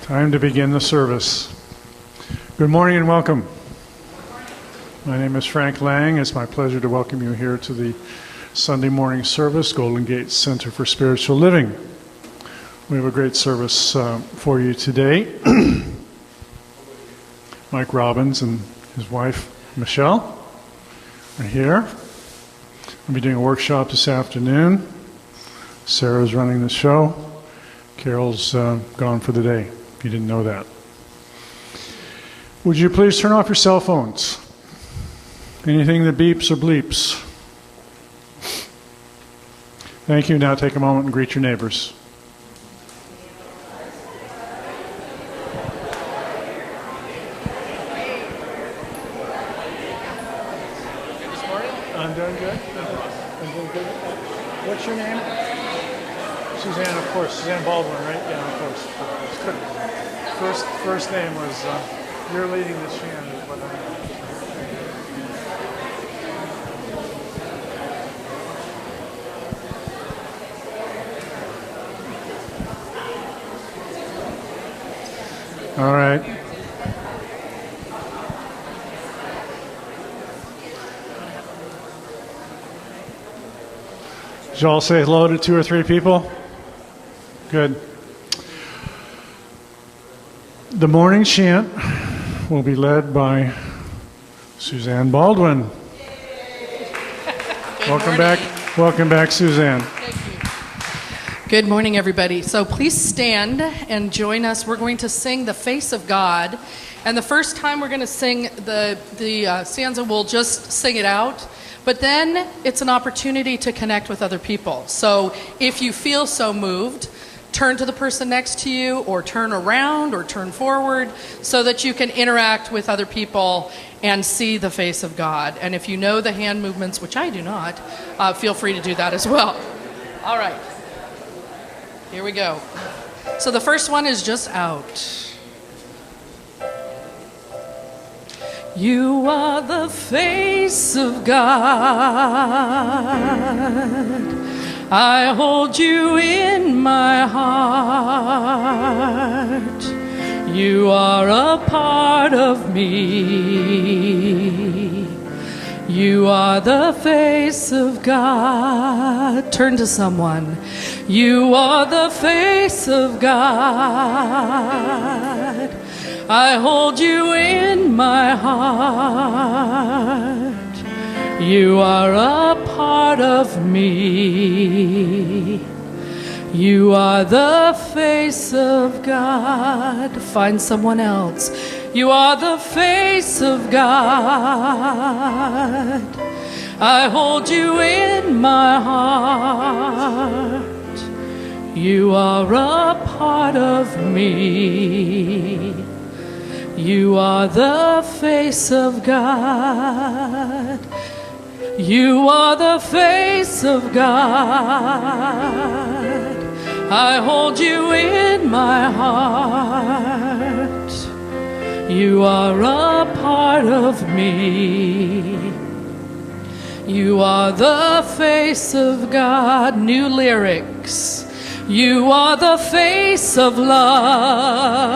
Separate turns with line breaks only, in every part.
Time to begin the service. Good morning and welcome. My name is Frank Lang. It's my pleasure to welcome you here to the Sunday morning service, Golden Gate Center for Spiritual Living. We have a great service for you today. Mike Robbins and his wife, Michelle, are here. We'll be doing a workshop this afternoon. Sarah's running the show. Carol's gone for the day, if you didn't know that. Would you please turn off your cell phones? Anything that beeps or bleeps. Thank you. Now take a moment and greet your neighbors. I'm doing good. I'm doing good. What's your name? Suzanne, of course. Suzanne Baldwin, right? Yeah, of course. First name was, you're leading the chant is what I know. All right. Did you all say hello to 2 or 3 people? Good. The morning chant will be led by Suzanne Baldwin. Welcome back. Welcome back, Suzanne.
Thank you. Good morning, everybody. So please stand and join us. We're going to sing The Face of God. And the first time we're going to sing the stanza, we'll just sing it out. But then it's an opportunity to connect with other people. So if you feel so moved, turn to the person next to you, or turn around, or turn forward, so that you can interact with other people and see the face of God. And if you know the hand movements, which I do not, feel free to do that as well. All right. Here we go. So the first one is just out. You are the face of God. I hold you in my heart. You are a part of me. You are the face of God. Turn to someone. You are the face of God. I hold you in my heart. You are a part of me. You are the face of God. Find someone else. You are the face of God. I hold you in my heart. You are a part of me. You are the face of God. You are the face of God. I hold you in my heart. You are a part of me. You are the face of God. New lyrics. You are the face of love.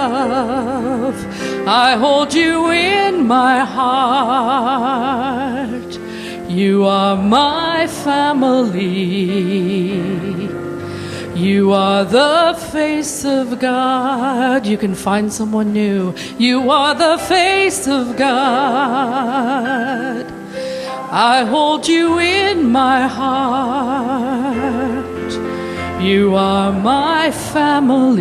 I hold you in my heart. You are my family. You are the face of God. You can find someone new. You are the face of God. I hold you in my heart. You are my family.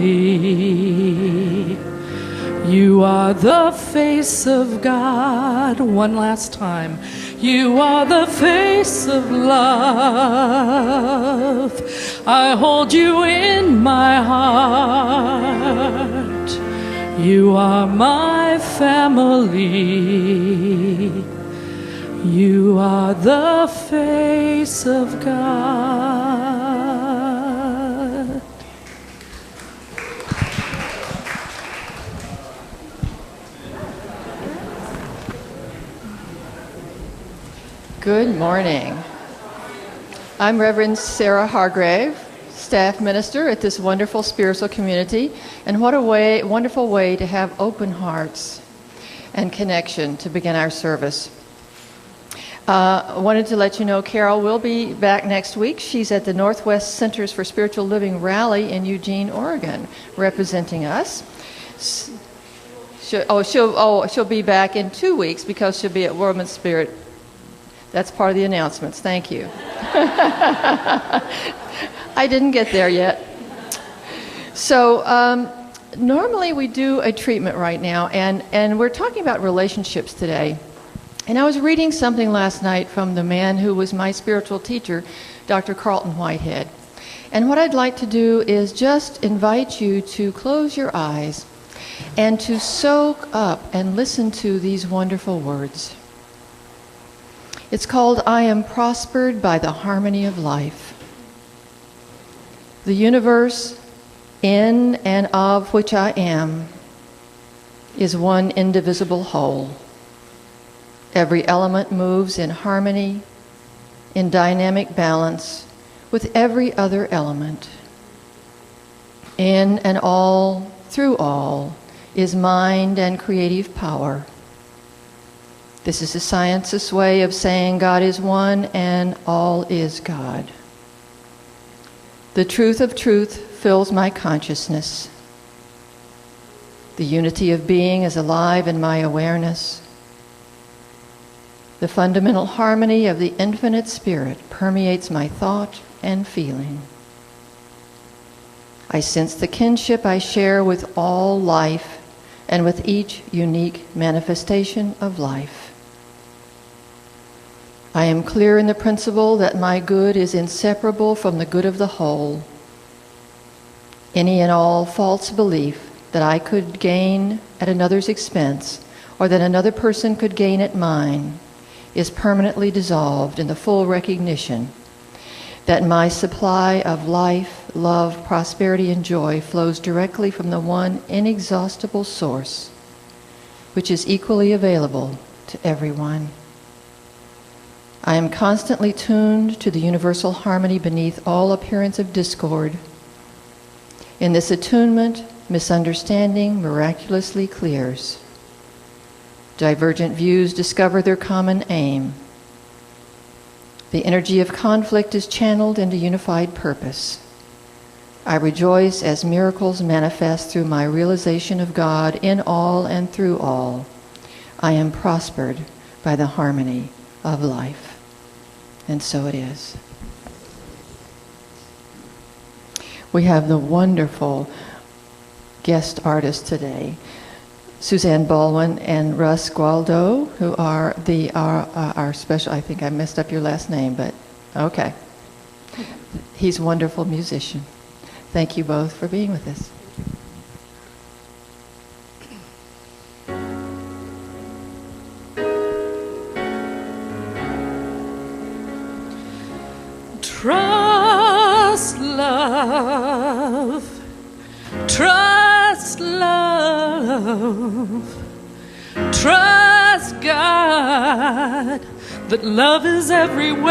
You are the face of God. One last time. You are the face of love. I hold you in my heart. You are my family. You are the face of God.
Good morning. I'm Reverend Sarah Hargrave, staff minister at this wonderful spiritual community. And what a wonderful way to have open hearts and connection to begin our service. I wanted to let you know Carol will be back next week. She's at the Northwest Centers for Spiritual Living Rally in Eugene, Oregon, representing us. She'll be back in 2 weeks because she'll be at Woman Spirit. That's part of the announcements. Thank you. I didn't get there yet. So normally we do a treatment right now, and we're talking about relationships today. And I was reading something last night from the man who was my spiritual teacher, Dr. Carlton Whitehead. And what I'd like to do is just invite you to close your eyes and to soak up and listen to these wonderful words. It's called, I am prospered by the harmony of life. The universe in and of which I am is one indivisible whole. Every element moves in harmony, in dynamic balance with every other element. In and all, through all, is mind and creative power. This is the science's way of saying God is one and all is God. The truth of truth fills my consciousness. The unity of being is alive in my awareness. The fundamental harmony of the infinite spirit permeates my thought and feeling. I sense the kinship I share with all life and with each unique manifestation of life. I am clear in the principle that my good is inseparable from the good of the whole. Any and all false belief that I could gain at another's expense or that another person could gain at mine is permanently dissolved in the full recognition that my supply of life, love, prosperity, and joy flows directly from the one inexhaustible source, which is equally available to everyone. I am constantly tuned to the universal harmony beneath all appearance of discord. In this attunement, misunderstanding miraculously clears. Divergent views discover their common aim. The energy of conflict is channeled into unified purpose. I rejoice as miracles manifest through my realization of God in all and through all. I am prospered by the harmony of life. And so it is. We have the wonderful guest artists today, Suzanne Baldwin and Russ Gualdo, who are our special, I think I messed up your last name, but okay. He's a wonderful musician. Thank you both for being with us.
Trust love, trust love, trust God, that love is everywhere,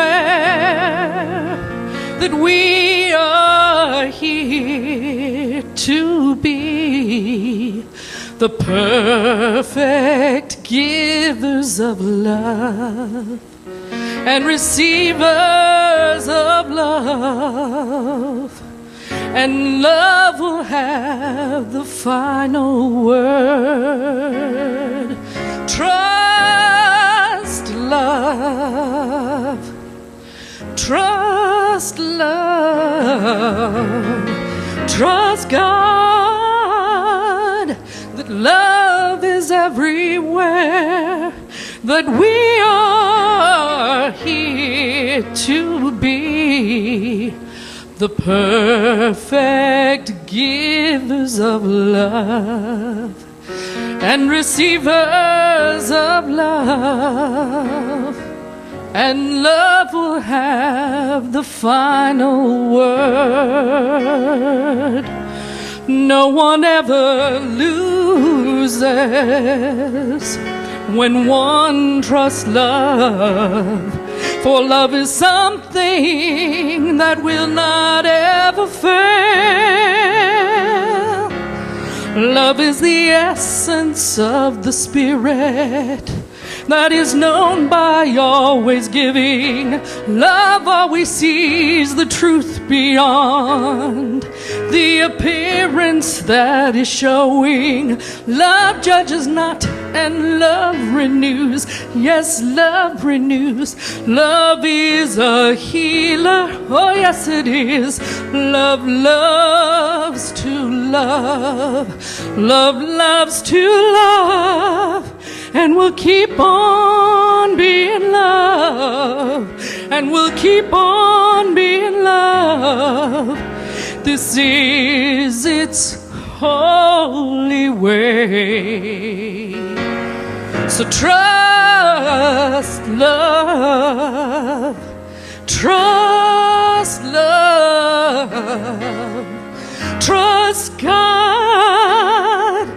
that we are here to be the perfect givers of love and receivers of love, and love will have the final word. Trust love, trust love, trust God, that love is everywhere, that we are here to be the perfect givers of love and receivers of love, and love will have the final word. No one ever loses when one trusts love. For love is something that will not ever fail. Love is the essence of the Spirit that is known by always giving. Love always sees the truth beyond the appearance that is showing. Love judges not, and love renews. Yes, love renews. Love is a healer. Oh, yes, it is. Love loves to love. Love loves to love. And we'll keep on being love. And we'll keep on being love. This is its holy way. So trust love. Trust love. Trust God.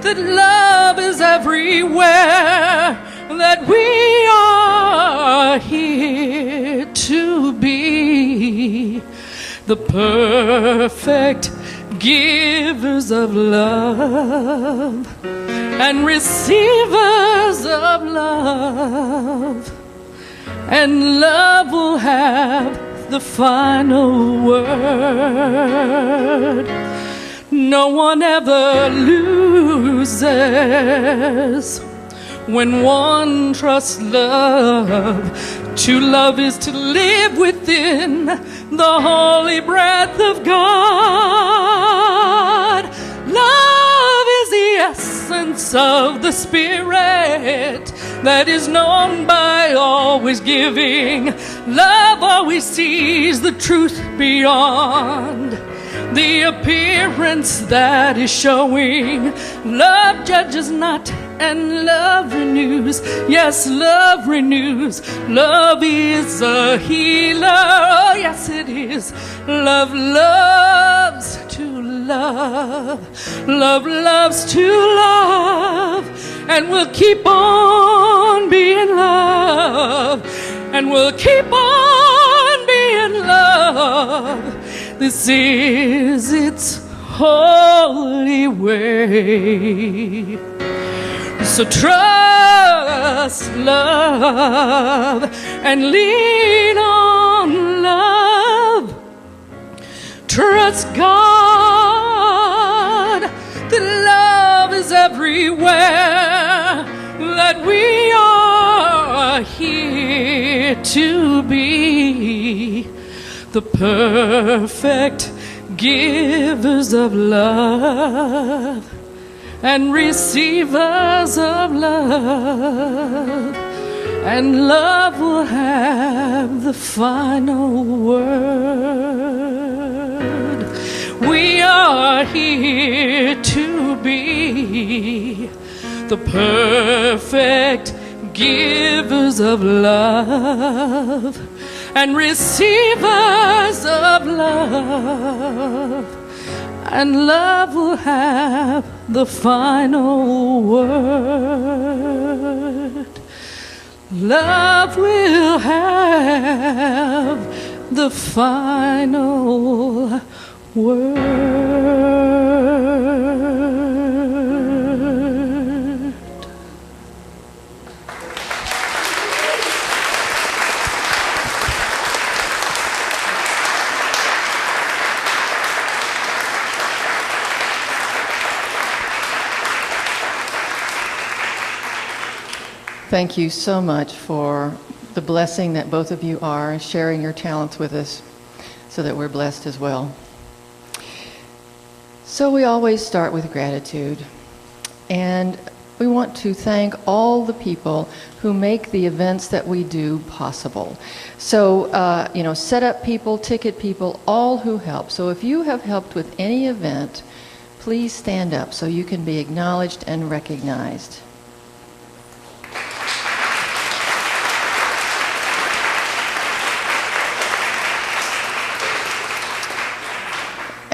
That love is everywhere, that we are here to be the perfect givers of love and receivers of love, and love will have the final word. No one ever loses when one trusts love. To love is to live within the holy breath of God. Love is the essence of the Spirit that is known by always giving. Love always sees the truth beyond the appearance that is showing. Love judges not, and love renews. Yes, love renews. Love is a healer. Oh, yes, it is. Love loves to love. Love loves to love. And we'll keep on being love. And we'll keep on being love. This is its holy way. So trust love and lean on love. Trust God that love is everywhere, that we are here to be the perfect givers of love and receivers of love, and love will have the final word. We are here to be the perfect givers of love and receivers of love, and love will have the final word. Love will have the final word.
Thank you so much for the blessing that both of you are, sharing your talents with us so that we're blessed as well. So we always start with gratitude, and we want to thank all the people who make the events that we do possible. So, set up people, ticket people, all who help. So if you have helped with any event, please stand up so you can be acknowledged and recognized.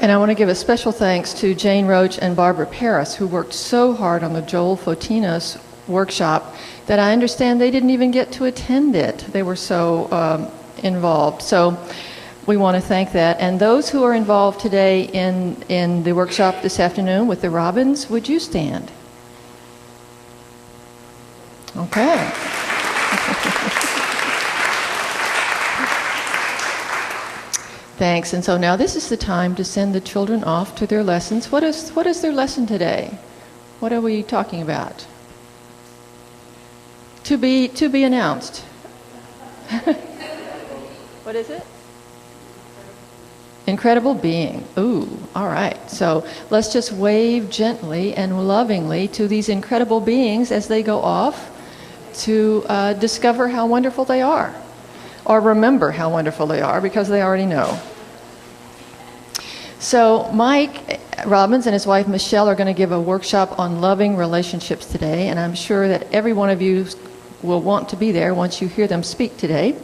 And I want to give a special thanks to Jane Roach and Barbara Paris, who worked so hard on the Joel Fotinos workshop that I understand they didn't even get to attend it. They were so involved. So we want to thank that. And those who are involved today in the workshop this afternoon with the Robins, would you stand? Okay. Thanks. And so now this is the time to send the children off to their lessons. What is their lesson today? What are we talking about? To be announced. What is it? Incredible being. Ooh, all right. So let's just wave gently and lovingly to these incredible beings as they go off to discover how wonderful they are, or remember how wonderful they are, because they already know. So Mike Robbins and his wife Michelle are going to give a workshop on loving relationships today, and I'm sure that every one of you will want to be there once you hear them speak today.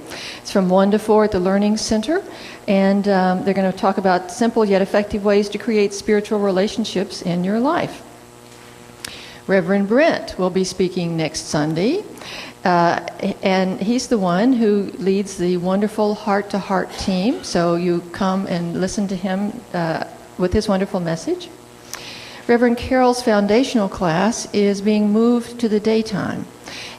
It's from 1 to 4 at the Learning Center, and they're going to talk about simple yet effective ways to create spiritual relationships in your life. Reverend Brent will be speaking next Sunday, and he's the one who leads the wonderful Heart to Heart team, so you come and listen to him with his wonderful message. Reverend Carol's foundational class is being moved to the daytime,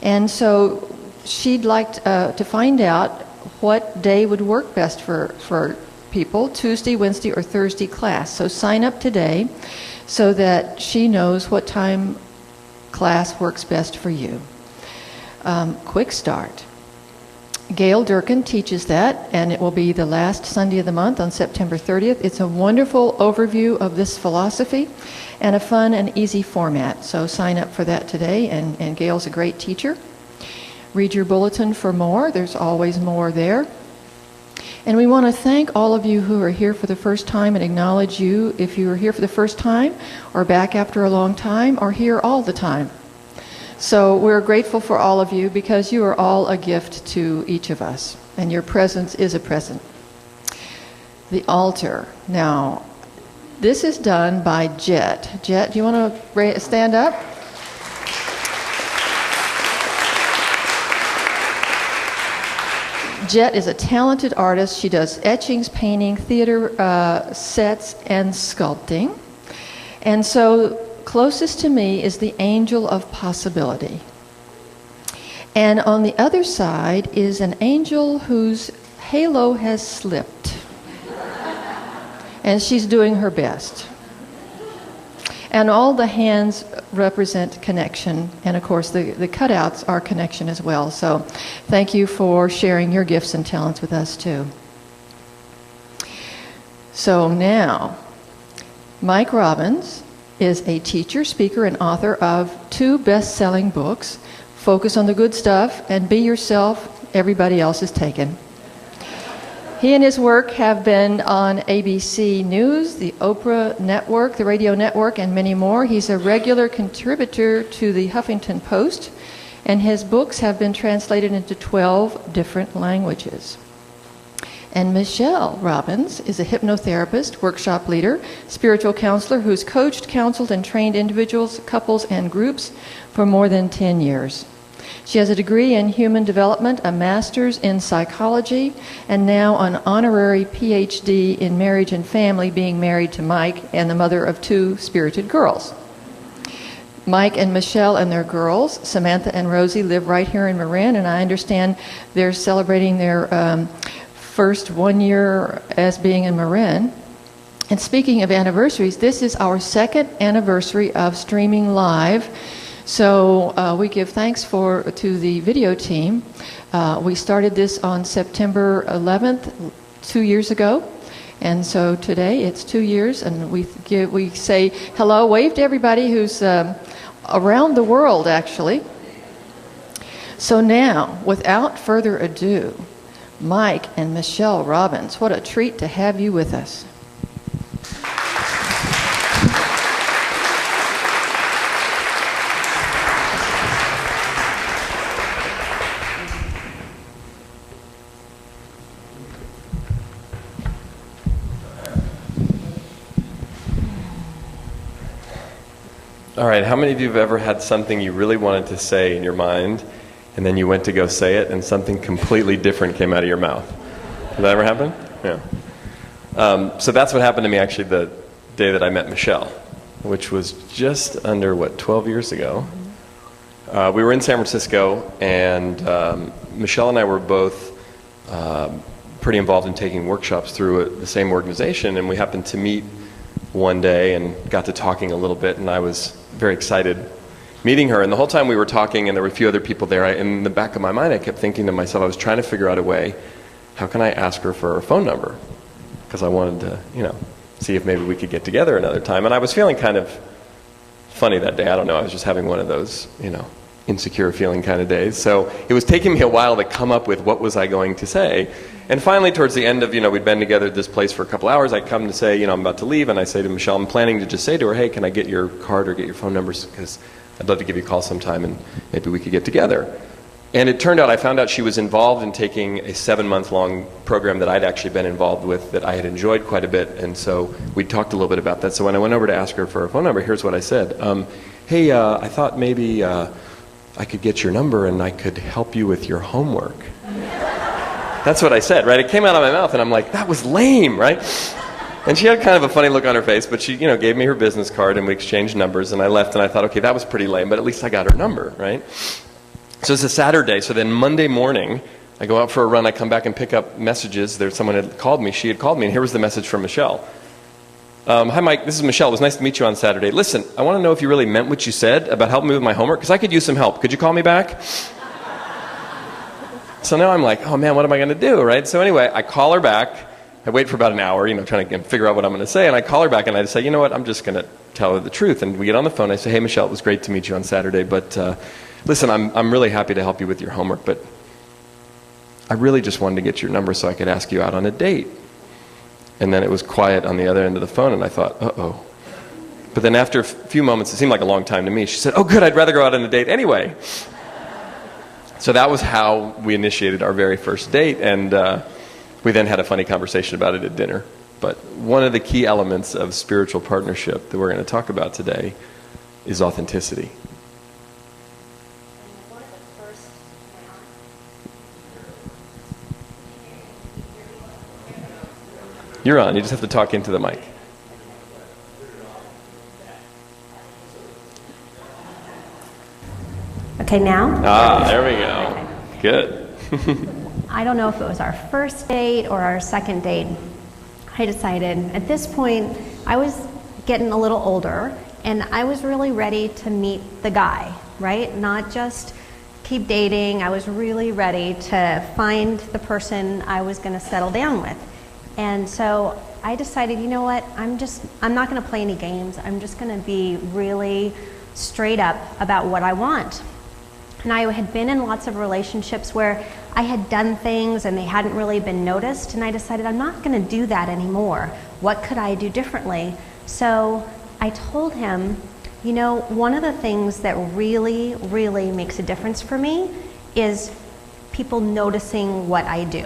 and so she'd like to find out what day would work best for people, Tuesday, Wednesday, or Thursday class. So sign up today so that she knows what time class works best for you. Quick start. Gail Durkin teaches that, and it will be the last Sunday of the month on September 30th. It's a wonderful overview of this philosophy and a fun and easy format. So sign up for that today, and Gail's a great teacher. Read your bulletin for more. There's always more there. And we want to thank all of you who are here for the first time and acknowledge you if you are here for the first time or back after a long time or here all the time. So we're grateful for all of you because you are all a gift to each of us, and your presence is a present. The altar. Now, this is done by Jet. Jet, do you want to stand up? Jet is a talented artist. She does etchings, painting, theater sets, and sculpting. And so closest to me is the angel of possibility. And on the other side is an angel whose halo has slipped. And she's doing her best. And all the hands represent connection. And of course, the cutouts are connection as well. So thank you for sharing your gifts and talents with us too. So now, Mike Robbins is a teacher, speaker, and author of 2 best-selling books, Focus on the Good Stuff and Be Yourself, Everybody Else is Taken. He and his work have been on ABC News, the Oprah Network, the radio network, and many more. He's a regular contributor to the Huffington Post, and his books have been translated into 12 different languages. And Michelle Robbins is a hypnotherapist, workshop leader, spiritual counselor who's coached, counseled, and trained individuals, couples, and groups for more than 10 years. She has a degree in human development, a master's in psychology, and now an honorary PhD in marriage and family, being married to Mike and the mother of 2 spirited girls. Mike and Michelle and their girls, Samantha and Rosie, live right here in Marin, and I understand they're celebrating their first 1 year as being in Marin. And speaking of anniversaries, this is our 2nd anniversary of streaming live. So we give thanks to the video team. We started this on September 11th, 2 years ago. And so today it's 2 years, and we say hello, wave to everybody who's around the world, actually. So now, without further ado, Mike and Michelle Robbins, what a treat to have you with us.
All right, how many of you have ever had something you really wanted to say in your mind, and then you went to go say it, and something completely different came out of your mouth? Did that ever happen? Yeah. So that's what happened to me actually the day that I met Michelle, which was just under, 12 years ago. We were in San Francisco, and Michelle and I were both pretty involved in taking workshops through the same organization, and we happened to meet one day and got to talking a little bit, and I was very excited meeting her. And the whole time we were talking, and there were a few other people there, in the back of my mind I kept thinking to myself, I was trying to figure out a way, how can I ask her for her phone number? Because I wanted to, see if maybe we could get together another time. And I was feeling kind of funny that day. I don't know, I was just having one of those, insecure feeling kind of days. So it was taking me a while to come up with what was I going to say. And finally, towards the end of, we'd been together at this place for a couple hours, I come to say, I'm about to leave, and I say to Michelle, I'm planning to just say to her, hey, can I get your card or get your phone numbers, because I'd love to give you a call sometime, and maybe we could get together. And it turned out, I found out she was involved in taking a 7-month-long program that I'd actually been involved with that I had enjoyed quite a bit, and so we talked a little bit about that. So when I went over to ask her for her phone number, here's what I said. Hey, I thought maybe I could get your number and I could help you with your homework. That's what I said, right? It came out of my mouth, and I'm like, that was lame, right? And she had kind of a funny look on her face, but she, gave me her business card, and we exchanged numbers, and I left, and I thought, okay, that was pretty lame, but at least I got her number, right? So it's a Saturday, so then Monday morning, I go out for a run, I come back and pick up messages. Someone had called me, she had called me, and here was the message from Michelle. Hi, Mike, this is Michelle. It was nice to meet you on Saturday. Listen, I want to know if you really meant what you said about helping me with my homework, because I could use some help. Could you call me back? So now I'm like, oh man, what am I going to do, right? So anyway, I call her back. I wait for about an hour, trying to figure out what I'm going to say, and I call her back, and I say, you know what, I'm just going to tell her the truth. And we get on the phone. I say, hey, Michelle, it was great to meet you on Saturday, but listen, I'm really happy to help you with your homework, but I really just wanted to get your number so I could ask you out on a date. And then it was quiet on the other end of the phone, and I thought, uh-oh. But then after a few moments, it seemed like a long time to me, she said, oh good, I'd rather go out on a date anyway. So that was how we initiated our very first date, and we then had a funny conversation about it at dinner. But one of the key elements of spiritual partnership that we're going to talk about today is authenticity. You're on. You just have to talk into the mic.
Okay, now?
There we go. Good.
I don't know if it was our first date or our second date. I decided at this point I was getting a little older, and I was really ready to meet the guy, right? Not just keep dating. I was really ready to find the person I was going to settle down with. And so I decided, you know what, I'm not going to play any games. I'm just going to be really straight up about what I want. And I had been in lots of relationships where I had done things and they hadn't really been noticed, and I decided I'm not going to do that anymore. What could I do differently? So I told him, one of the things that really, really makes a difference for me is people noticing what I do.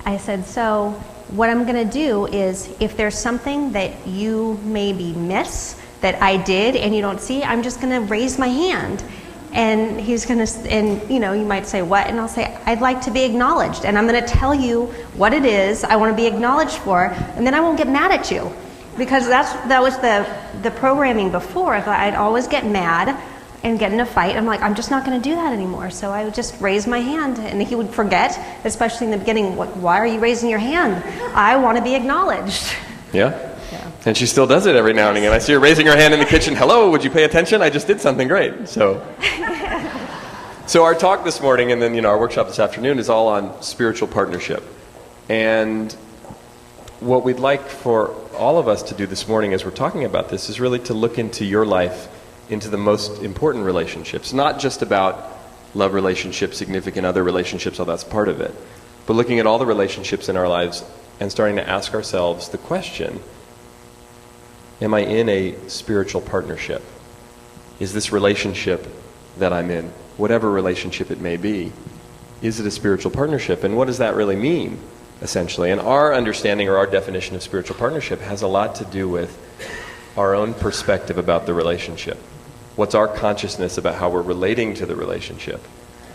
I said, so what I'm going to do is, if there's something that you maybe miss that I did and you don't see, I'm just going to raise my hand. And he's going to, and you might say, what? And I'll say, I'd like to be acknowledged. And I'm going to tell you what it is I want to be acknowledged for. And then I won't get mad at you. Because that was the programming before. I thought I'd always get mad and get in a fight. I'm like, I'm just not going to do that anymore. So I would just raise my hand, and he would forget, especially in the beginning, why are you raising your hand? I want to be acknowledged.
Yeah. And she still does it every now and again. I see her raising her hand in the kitchen. Hello, would you pay attention? I just did something great. So our talk this morning, and then our workshop this afternoon, is all on spiritual partnership. And what we'd like for all of us to do this morning as we're talking about this is really to look into your life, into the most important relationships. Not just about love relationships, significant other relationships, all that's part of it. But looking at all the relationships in our lives and starting to ask ourselves the question, am I in a spiritual partnership? Is this relationship that I'm in, whatever relationship it may be, is it a spiritual partnership? And what does that really mean, essentially? And our understanding or our definition of spiritual partnership has a lot to do with our own perspective about the relationship. What's our consciousness about how we're relating to the relationship?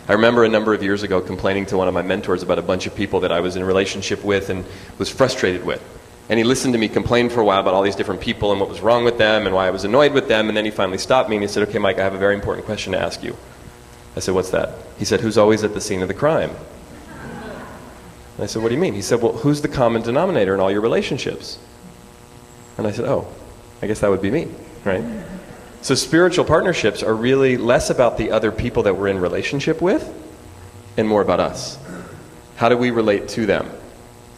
I remember a number of years ago complaining to one of my mentors about a bunch of people that I was in a relationship with and was frustrated with. And he listened to me complain for a while about all these different people and what was wrong with them and why I was annoyed with them. And then he finally stopped me and he said, okay, Mike, I have a very important question to ask you. I said, what's that? He said, who's always at the scene of the crime? And I said, what do you mean? He said, well, who's the common denominator in all your relationships? And I said, oh, I guess that would be me, right? So spiritual partnerships are really less about the other people that we're in relationship with and more about us. How do we relate to them?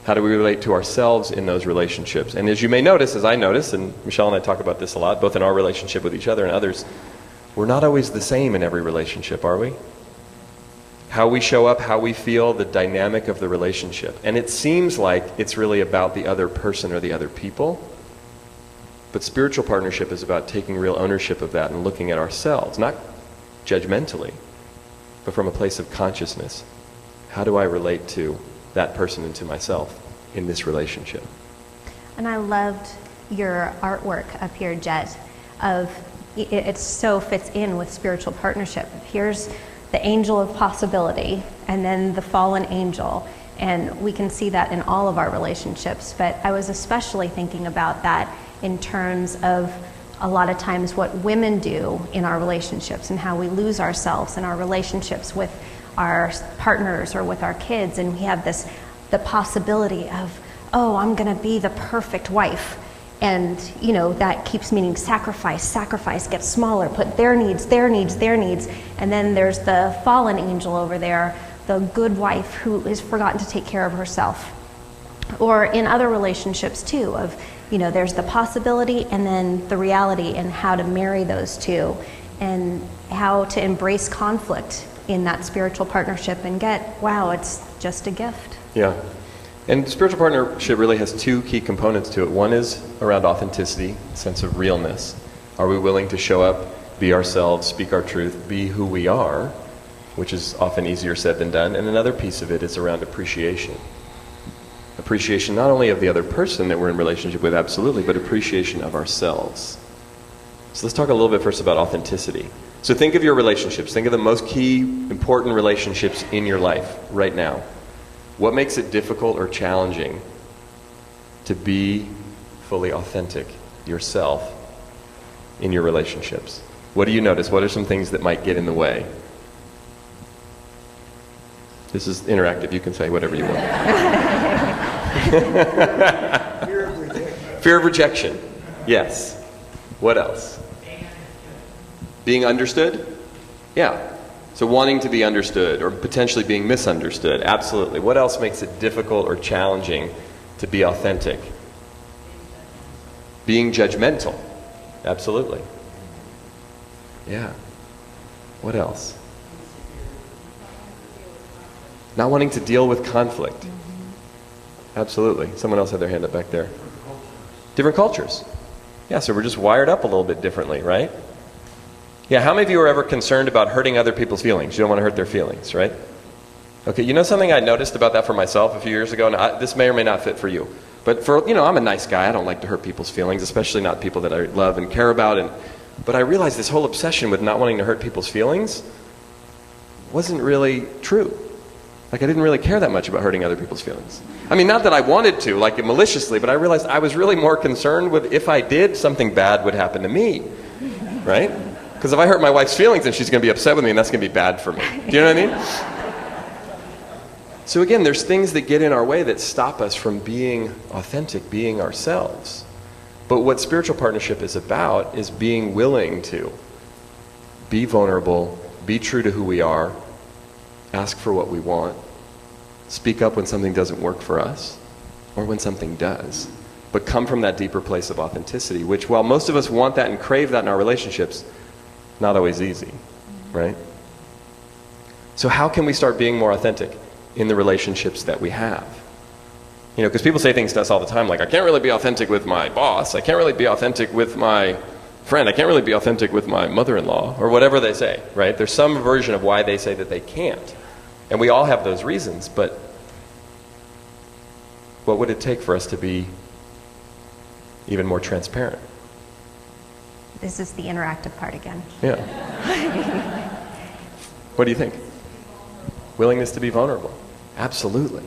How do we relate to ourselves in those relationships? And as you may notice, as I notice, and Michelle and I talk about this a lot, both in our relationship with each other and others, we're not always the same in every relationship, are we? How we show up, how we feel, the dynamic of the relationship. And it seems like it's really about the other person or the other people. But spiritual partnership is about taking real ownership of that and looking at ourselves, not judgmentally, but from a place of consciousness. How do I relate to that person and to myself in this relationship?
And I loved your artwork up here, Jet, of it so fits in with spiritual partnership. Here's the angel of possibility and then the fallen angel. And we can see that in all of our relationships. But I was especially thinking about that in terms of a lot of times what women do in our relationships and how we lose ourselves in our relationships with our partners or with our kids. And we have the possibility of, oh, I'm going to be the perfect wife. And, you know, that keeps meaning sacrifice gets smaller, put their needs. And then there's the fallen angel over there, the good wife who has forgotten to take care of herself. Or in other relationships too, of, you know, there's the possibility and then the reality, and how to marry those two and how to embrace conflict in that spiritual partnership and get, wow, it's just a gift.
Yeah. And spiritual partnership really has two key components to it. One is around authenticity, sense of realness. Are we willing to show up, be ourselves, speak our truth, be who we are, which is often easier said than done. And another piece of it is around appreciation. Appreciation not only of the other person that we're in relationship with, absolutely, but appreciation of ourselves. So let's talk a little bit first about authenticity. So think of your relationships. Think of the most key, important relationships in your life right now. What makes it difficult or challenging to be fully authentic yourself in your relationships? What do you notice? What are some things that might get in the way? This is interactive. You can say whatever you want.
Fear of rejection.
Fear of rejection. Yes. What else? Being understood? Yeah. So wanting to be understood or potentially being misunderstood. Absolutely. What else makes it difficult or challenging to be authentic? Being judgmental. Absolutely. Yeah. What else? Not wanting to deal with conflict. Absolutely. Someone else had their hand up back there. Different cultures. Yeah, so we're just wired up a little bit differently, right? Yeah, how many of you are ever concerned about hurting other people's feelings? You don't want to hurt their feelings, right? Okay, you know something I noticed about that for myself a few years ago, and this may or may not fit for you. But for, you know, I'm a nice guy. I don't like to hurt people's feelings, especially not people that I love and care about. But I realized this whole obsession with not wanting to hurt people's feelings wasn't really true. Like, I didn't really care that much about hurting other people's feelings. I mean, not that I wanted to, like maliciously, but I realized I was really more concerned with if I did, something bad would happen to me, right? Because if I hurt my wife's feelings, then she's going to be upset with me, and that's going to be bad for me. Do you know what I mean? So again, there's things that get in our way that stop us from being authentic, being ourselves. But what spiritual partnership is about is being willing to be vulnerable, be true to who we are, ask for what we want, speak up when something doesn't work for us, or when something does. But come from that deeper place of authenticity, which, while most of us want that and crave that in our relationships, not always easy, right? So how can we start being more authentic in the relationships that we have? You know, because people say things to us all the time, like, I can't really be authentic with my boss, I can't really be authentic with my friend, I can't really be authentic with my mother-in-law, or whatever they say, right? There's some version of why they say that they can't. And we all have those reasons, but what would it take for us to be even more transparent?
This is the interactive part again.
Yeah. What do you think? Willingness to be vulnerable. Absolutely.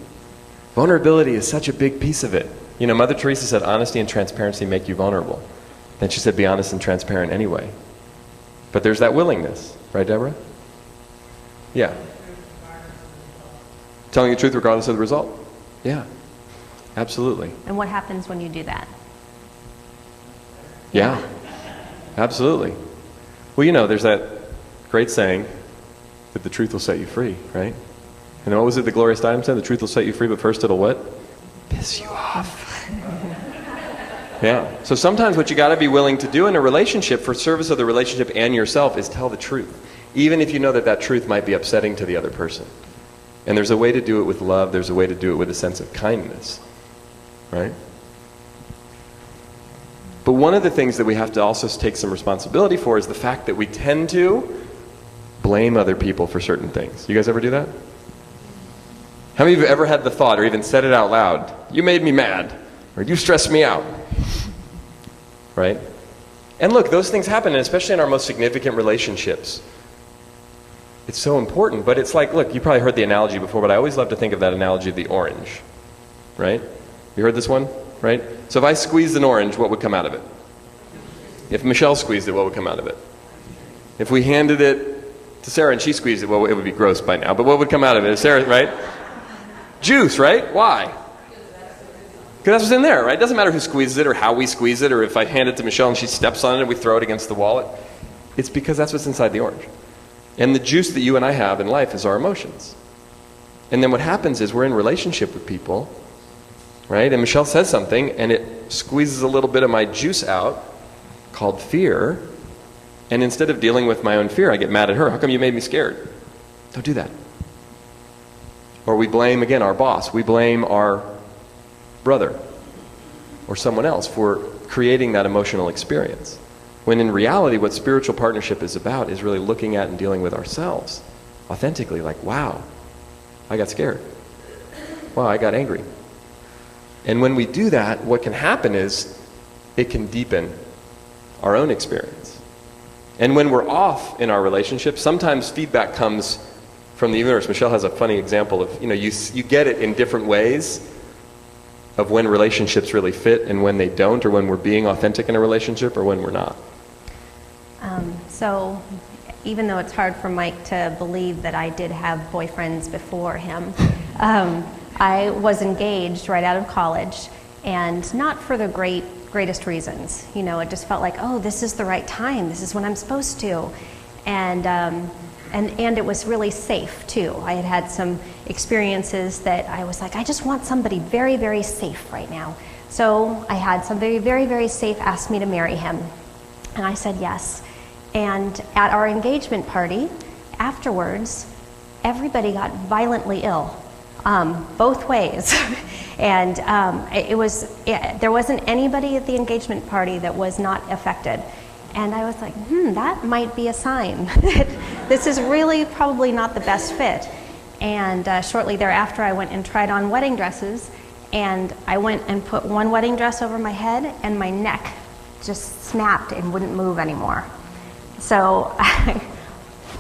Vulnerability is such a big piece of it. You know, Mother Teresa said honesty and transparency make you vulnerable. Then she said be honest and transparent anyway. But there's that willingness. Right, Deborah? Yeah. Telling the truth regardless of the result. Yeah. Absolutely.
And what happens when you do that?
Yeah. Absolutely. Well, you know, there's that great saying that the truth will set you free, right? And what was it the glorious item said? The truth will set you free, but first it'll what? Piss you off. Yeah. So sometimes what you got to be willing to do in a relationship for service of the relationship and yourself is tell the truth. Even if you know that that truth might be upsetting to the other person. And there's a way to do it with love. There's a way to do it with a sense of kindness. Right? But one of the things that we have to also take some responsibility for is the fact that we tend to blame other people for certain things. You guys ever do that? How many of you have ever had the thought or even said it out loud, you made me mad, or you stressed me out? Right? And look, those things happen, and especially in our most significant relationships. It's so important, but it's like, look, you probably heard the analogy before, but I always love to think of that analogy of the orange. Right? You heard this one? Right? So if I squeezed an orange, what would come out of it? If Michelle squeezed it, what would come out of it? If we handed it to Sarah and she squeezed it, well, it would be gross by now, but what would come out of it? If Sarah, right? Juice, right? Why? Because that's what's in there, right? It doesn't matter who squeezes it or how we squeeze it or if I hand it to Michelle and she steps on it and we throw it against the wall. It's because that's what's inside the orange. And the juice that you and I have in life is our emotions. And then what happens is we're in relationship with people, right? And Michelle says something and it squeezes a little bit of my juice out called fear. And instead of dealing with my own fear, I get mad at her. How come you made me scared? Don't do that. Or we blame, again, our boss. We blame our brother or someone else for creating that emotional experience. When in reality, what spiritual partnership is about is really looking at and dealing with ourselves authentically, like, wow, I got scared. Wow, I got angry. And when we do that, what can happen is it can deepen our own experience. And when we're off in our relationship, sometimes feedback comes from the universe. Michelle has a funny example of, you get it in different ways of when relationships really fit and when they don't, or when we're being authentic in a relationship or when we're not.
So even though it's hard for Mike to believe that I did have boyfriends before him, I was engaged right out of college, and not for the greatest reasons. It just felt like, oh, this is the right time. This is when I'm supposed to. And it was really safe, too. I had had some experiences that I was like, I just want somebody very, very safe right now. So I had somebody very, very safe ask me to marry him. And I said yes. And at our engagement party, afterwards, everybody got violently ill, both ways. And there wasn't anybody at the engagement party that was not affected. And I was like, that might be a sign that this is really probably not the best fit. And shortly thereafter, I went and tried on wedding dresses. And I went and put one wedding dress over my head, and my neck just snapped and wouldn't move anymore. So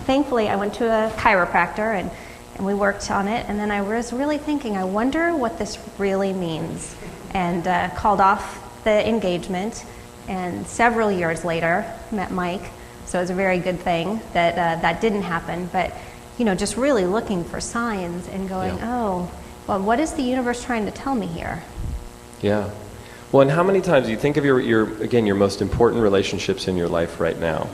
thankfully, I went to a chiropractor, and we worked on it. And then I was really thinking, I wonder what this really means. And called off the engagement. And several years later, met Mike. So it was a very good thing that that didn't happen. But, just really looking for signs and going, oh, well, what is the universe trying to tell me here? Yeah.
Well, and how many times do you think of your most important relationships in your life right now?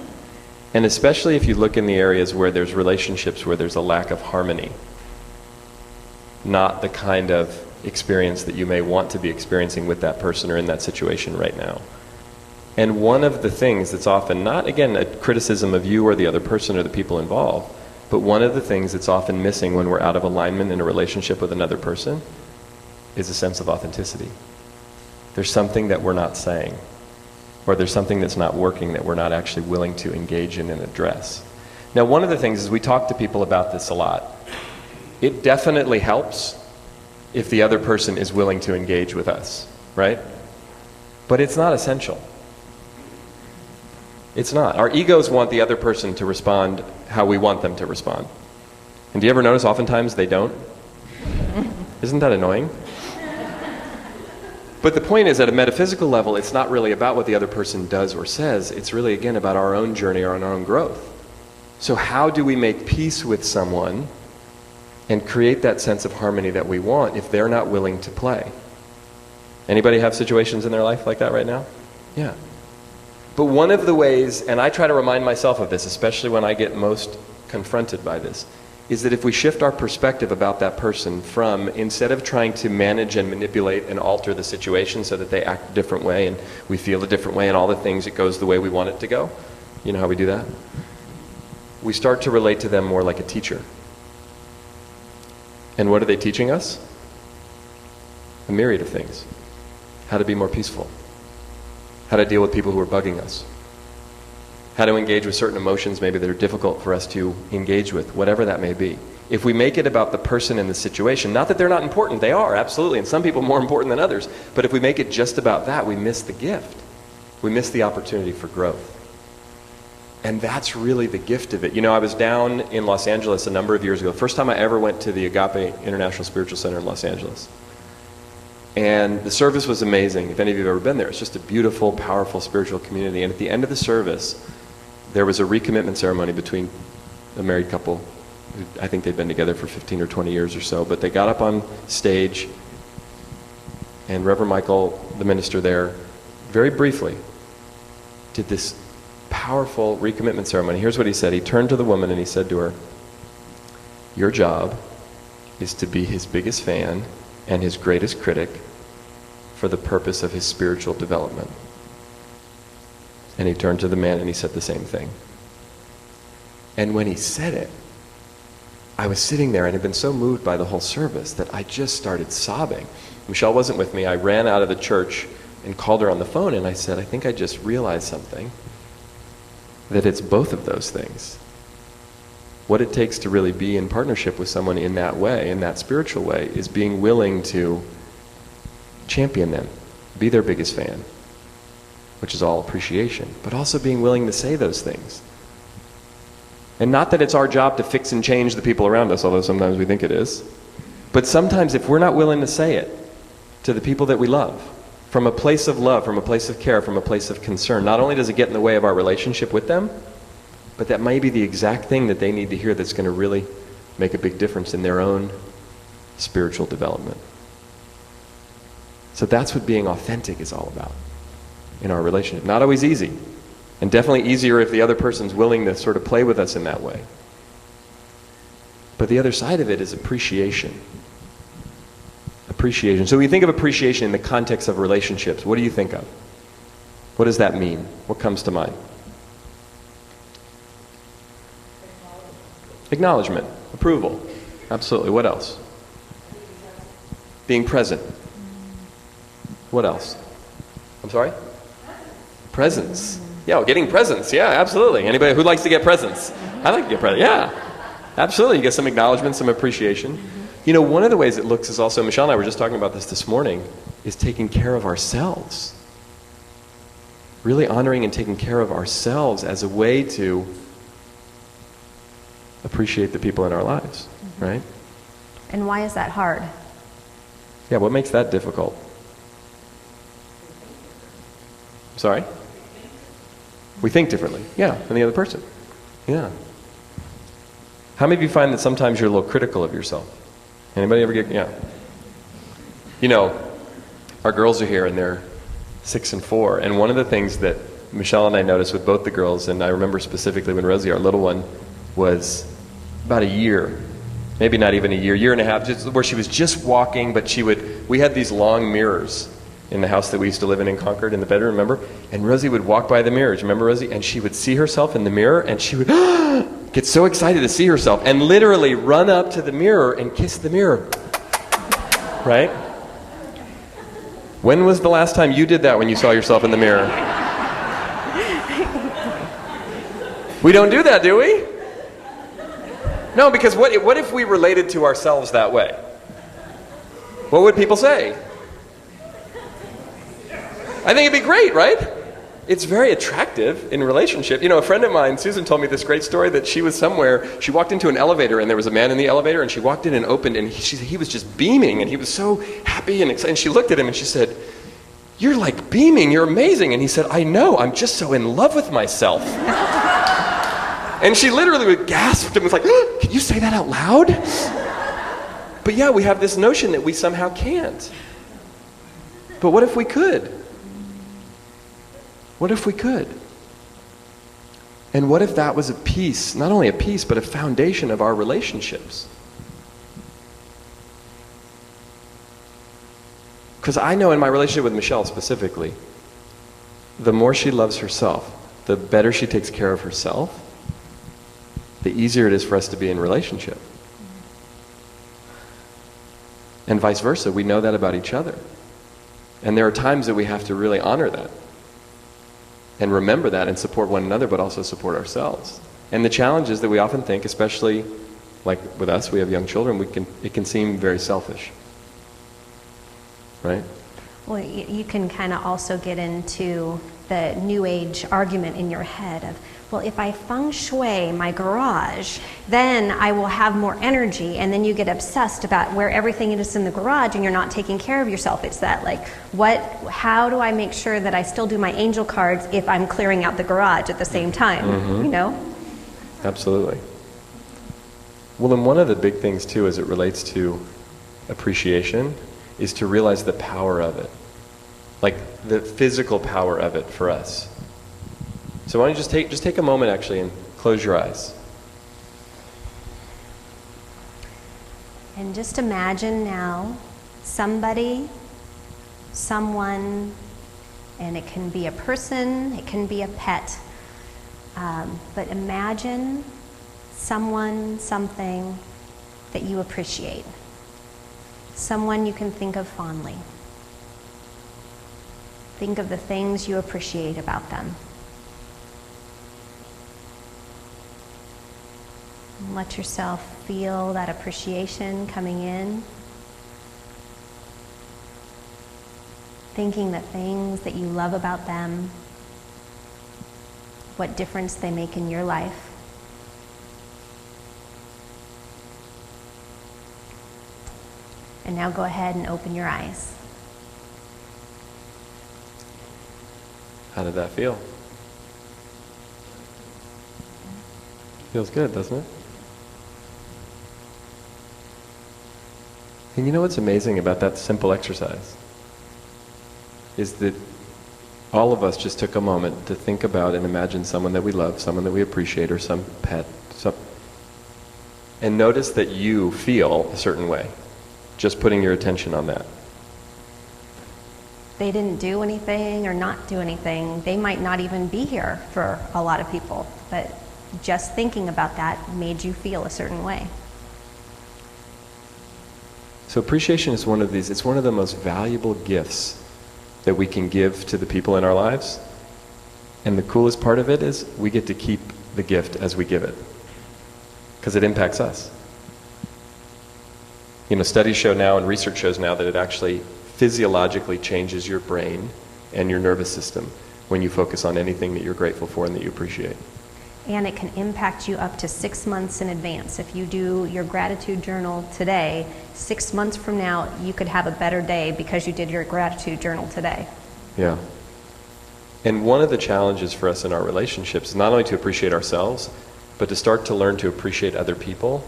And especially if you look in the areas where there's relationships where there's a lack of harmony, not the kind of experience that you may want to be experiencing with that person or in that situation right now. And one of the things that's often not, again, a criticism of you or the other person or the people involved, but one of the things that's often missing when we're out of alignment in a relationship with another person is a sense of authenticity. There's something that we're not saying, or there's something that's not working that we're not actually willing to engage in and address. Now, one of the things is we talk to people about this a lot. It definitely helps if the other person is willing to engage with us, right? But it's not essential. It's not. Our egos want the other person to respond how we want them to respond. And do you ever notice oftentimes they don't? Isn't that annoying? But the point is, at a metaphysical level, it's not really about what the other person does or says. It's really, again, about our own journey or our own growth. So how do we make peace with someone and create that sense of harmony that we want if they're not willing to play? Anybody have situations in their life like that right now? Yeah. But one of the ways, and I try to remind myself of this, especially when I get most confronted by this, is that if we shift our perspective about that person from, instead of trying to manage and manipulate and alter the situation so that they act a different way and we feel a different way and all the things, it goes the way we want it to go. You know how we do that? We start to relate to them more like a teacher. And what are they teaching us? A myriad of things. How to be more peaceful. How to deal with people who are bugging us. How to engage with certain emotions maybe that are difficult for us to engage with, whatever that may be. If we make it about the person and the situation, not that they're not important, they are, absolutely, and some people more important than others, but if we make it just about that, we miss the gift. We miss the opportunity for growth. And that's really the gift of it. You know, I was down in Los Angeles a number of years ago. First time I ever went to the Agape International Spiritual Center in Los Angeles. And the service was amazing. If any of you have ever been there, it's just a beautiful, powerful spiritual community. And at the end of the service, there was a recommitment ceremony between a married couple. I think they'd been together for 15 or 20 years or so. But they got up on stage, and Reverend Michael, the minister there, very briefly did this powerful recommitment ceremony. Here's what he said. He turned to the woman and he said to her, "Your job is to be his biggest fan and his greatest critic for the purpose of his spiritual development." And he turned to the man and he said the same thing. And when he said it, I was sitting there and had been so moved by the whole service that I just started sobbing. Michelle wasn't with me. I ran out of the church and called her on the phone and I said, "I think I just realized something, that it's both of those things. What it takes to really be in partnership with someone in that way, in that spiritual way, is being willing to champion them, be their biggest fan, which is all appreciation, but also being willing to say those things. And not that it's our job to fix and change the people around us, although sometimes we think it is, but sometimes if we're not willing to say it to the people that we love, from a place of love, from a place of care, from a place of concern, not only does it get in the way of our relationship with them, but that may be the exact thing that they need to hear that's going to really make a big difference in their own spiritual development. So that's what being authentic is all about in our relationship. Not always easy, and definitely easier if the other person's willing to sort of play with us in that way. But the other side of it is appreciation. Appreciation. So when you think of appreciation in the context of relationships, what do you think of? What does that mean? What comes to mind? Acknowledgement. Approval. Absolutely. What else? Being present. What else? I'm sorry? Presents. Yeah, well, getting presents. Yeah, absolutely. Anybody who likes to get presents? I like to get presents. Yeah, absolutely. You get some acknowledgement, some appreciation. You know, one of the ways it looks is also, Michelle and I were just talking about this morning, is taking care of ourselves. Really honoring and taking care of ourselves as a way to appreciate the people in our lives, right?
And why is that hard?
Yeah, what makes that difficult? Sorry? We think differently, yeah, than the other person. Yeah. How many of you find that sometimes you're a little critical of yourself? Anybody ever get, yeah. You know, our girls are here and they're 6 and 4, and one of the things that Michelle and I noticed with both the girls, and I remember specifically when Rosie, our little one, was about a year, maybe not even a year and a half, just where she was just walking, but we had these long mirrors in the house that we used to live in Concord in the bedroom, remember? And Rosie would walk by the mirrors, remember Rosie? And she would see herself in the mirror and she would get so excited to see herself and literally run up to the mirror and kiss the mirror. Right? When was the last time you did that when you saw yourself in the mirror? We don't do that, do we? No, because what if we related to ourselves that way? What would people say? I think it'd be great, right? It's very attractive in relationship. You know, a friend of mine, Susan, told me this great story that she was somewhere, she walked into an elevator and there was a man in the elevator and she walked in and opened and he was just beaming and he was so happy and excited. And she looked at him and she said, "You're like beaming, you're amazing." And he said, "I know, I'm just so in love with myself." And she literally gasped and was like, "Can you say that out loud?" But yeah, we have this notion that we somehow can't. But what if we could? What if we could? And what if that was a piece, not only a piece, but a foundation of our relationships? Because I know in my relationship with Michelle specifically, the more she loves herself, the better she takes care of herself, the easier it is for us to be in relationship. And vice versa, we know that about each other. And there are times that we have to really honor that and remember that and support one another, but also support ourselves. And the challenge is that we often think, especially like with us, we have young children, it can seem very selfish. Right?
Well, you can kind of also get into the new age argument in your head of, well, if I feng shui my garage, then I will have more energy, and then you get obsessed about where everything is in the garage and you're not taking care of yourself. It's that like, how do I make sure that I still do my angel cards if I'm clearing out the garage at the same time, you know?
Absolutely. Well, and one of the big things too as it relates to appreciation is to realize the power of it. Like the physical power of it for us. So why don't you just take a moment actually and close your eyes.
And just imagine now somebody, someone, and it can be a person, it can be a pet, but imagine someone, something that you appreciate. Someone you can think of fondly. Think of the things you appreciate about them. Let yourself feel that appreciation coming in. Thinking the things that you love about them, what difference they make in your life. And now go ahead and open your eyes.
How did that feel? Feels good, doesn't it? And you know what's amazing about that simple exercise? Is that all of us just took a moment to think about and imagine someone that we love, someone that we appreciate, or some pet, and notice that you feel a certain way, just putting your attention on that.
They didn't do anything or not do anything. They might not even be here for a lot of people, but just thinking about that made you feel a certain way.
So appreciation is one of these, it's one of the most valuable gifts that we can give to the people in our lives. And the coolest part of it is we get to keep the gift as we give it, because it impacts us. You know, studies show now and research shows now that it actually physiologically changes your brain and your nervous system when you focus on anything that you're grateful for and that you appreciate.
And it can impact you up to 6 months in advance. If you do your gratitude journal today, 6 months from now, you could have a better day because you did your gratitude journal today.
Yeah. And one of the challenges for us in our relationships is not only to appreciate ourselves, but to start to learn to appreciate other people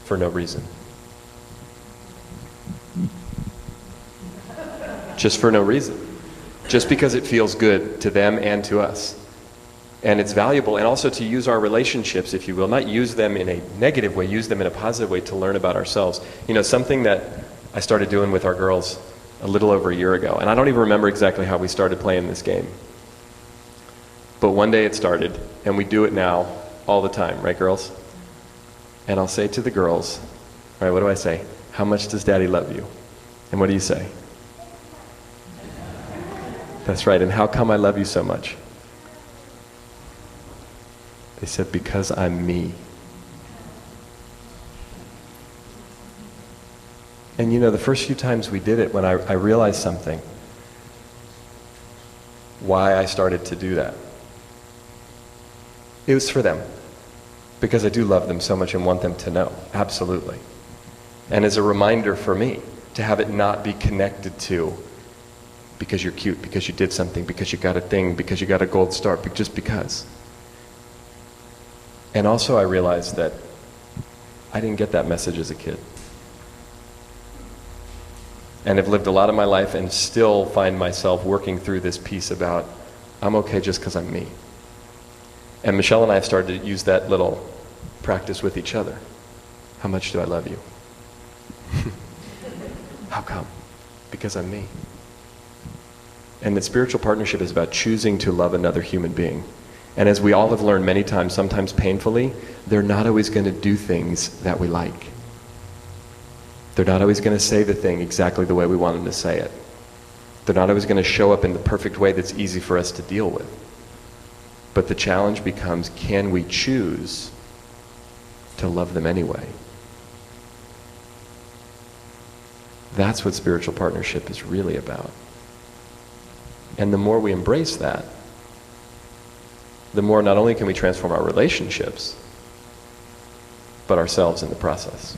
for no reason. Just for no reason. Just because it feels good to them and to us. And it's valuable, and also to use our relationships, if you will, not use them in a negative way, use them in a positive way to learn about ourselves. You know, something that I started doing with our girls a little over a year ago, and I don't even remember exactly how we started playing this game. But one day it started, and we do it now all the time, right, girls? And I'll say to the girls, all right, what do I say? How much does Daddy love you? And what do you say? That's right, and how come I love you so much? They said, because I'm me. And you know, the first few times we did it, when I realized something, why I started to do that. It was for them, because I do love them so much and want them to know, absolutely. And as a reminder for me to have it not be connected to because you're cute, because you did something, because you got a thing, because you got a gold star, just because. And also I realized that I didn't get that message as a kid. And have lived a lot of my life and still find myself working through this piece about I'm okay just because I'm me. And Michelle and I have started to use that little practice with each other. How much do I love you? How come? Because I'm me. And that spiritual partnership is about choosing to love another human being. And as we all have learned many times, sometimes painfully, they're not always going to do things that we like. They're not always going to say the thing exactly the way we want them to say it. They're not always going to show up in the perfect way that's easy for us to deal with. But the challenge becomes, can we choose to love them anyway? That's what spiritual partnership is really about. And the more we embrace that, the more not only can we transform our relationships, but ourselves in the process.